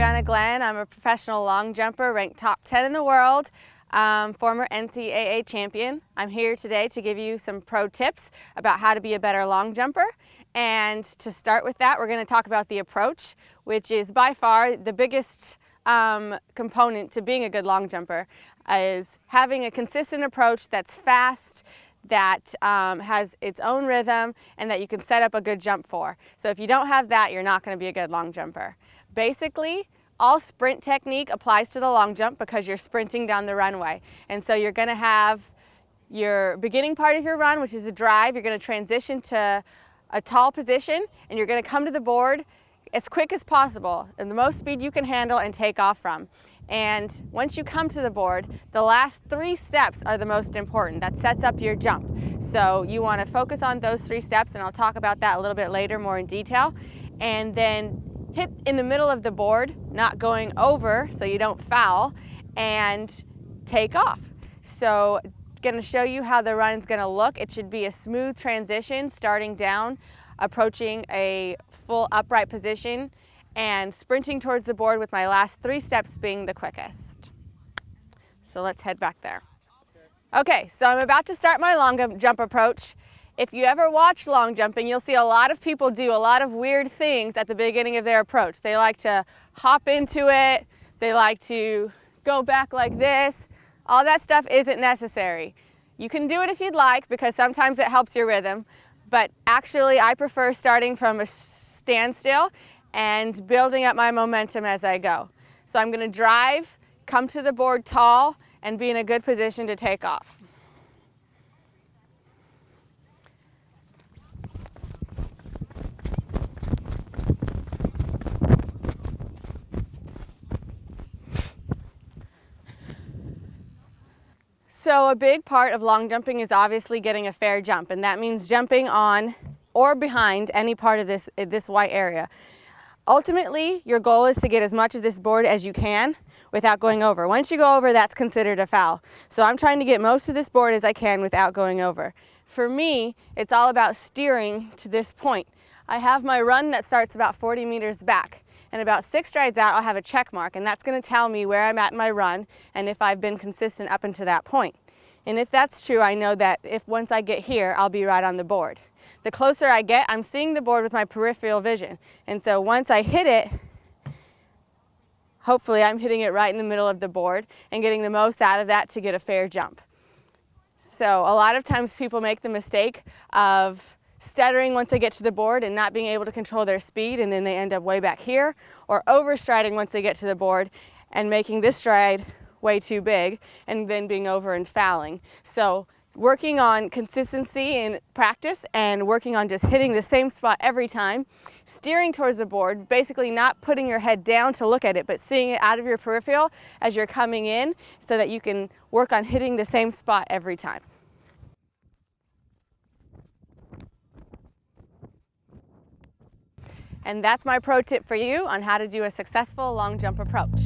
Brianna Glenn. I'm a professional long jumper, ranked top 10 in the world, former NCAA champion. I'm here today to give you some pro tips about how to be a better long jumper. And to start with that, we're going to talk about the approach, which is by far the biggest component to being a good long jumper, is having a consistent approach that's fast, that has its own rhythm, and that you can set up a good jump for. So if you don't have that, you're not going to be a good long jumper. Basically, all sprint technique applies to the long jump because you're sprinting down the runway. And so you're going to have your beginning part of your run, which is a drive. You're going to transition to a tall position, and you're going to come to the board as quick as possible and the most speed you can handle and take off from. And once you come to the board, the last 3 steps are the most important. That sets up your jump. So you want to focus on those 3 steps, and I'll talk about that a little bit later more in detail. And then hit in the middle of the board, not going over so you don't foul, and take off. So going to show you how the run's going to look. It should be a smooth transition starting down, approaching a full upright position, and sprinting towards the board with my last 3 steps being the quickest. So let's head back there. Okay, so I'm about to start my long jump approach. If you ever watch long jumping, you'll see a lot of people do a lot of weird things at the beginning of their approach. They like to hop into it, they like to go back like this. All that stuff isn't necessary. You can do it if you'd like, because sometimes it helps your rhythm, but actually I prefer starting from a standstill and building up my momentum as I go. So I'm going to drive, come to the board tall, and be in a good position to take off. So a big part of long jumping is obviously getting a fair jump, and that means jumping on or behind any part of this white area. Ultimately, your goal is to get as much of this board as you can without going over. Once you go over, that's considered a foul. So I'm trying to get most of this board as I can without going over. For me, it's all about steering to this point. I have my run that starts about 40 meters back. And about 6 strides out, I'll have a check mark, and that's going to tell me where I'm at in my run and if I've been consistent up until that point. And if that's true, I know that once I get here, I'll be right on the board. The closer I get, I'm seeing the board with my peripheral vision. And so once I hit it, hopefully I'm hitting it right in the middle of the board and getting the most out of that to get a fair jump. So a lot of times people make the mistake of stuttering once they get to the board and not being able to control their speed, and then they end up way back here, or overstriding once they get to the board and making this stride way too big and then being over and fouling. So working on consistency in practice and working on just hitting the same spot every time, steering towards the board, basically not putting your head down to look at it, but seeing it out of your peripheral as you're coming in so that you can work on hitting the same spot every time. And that's my pro tip for you on how to do a successful long jump approach.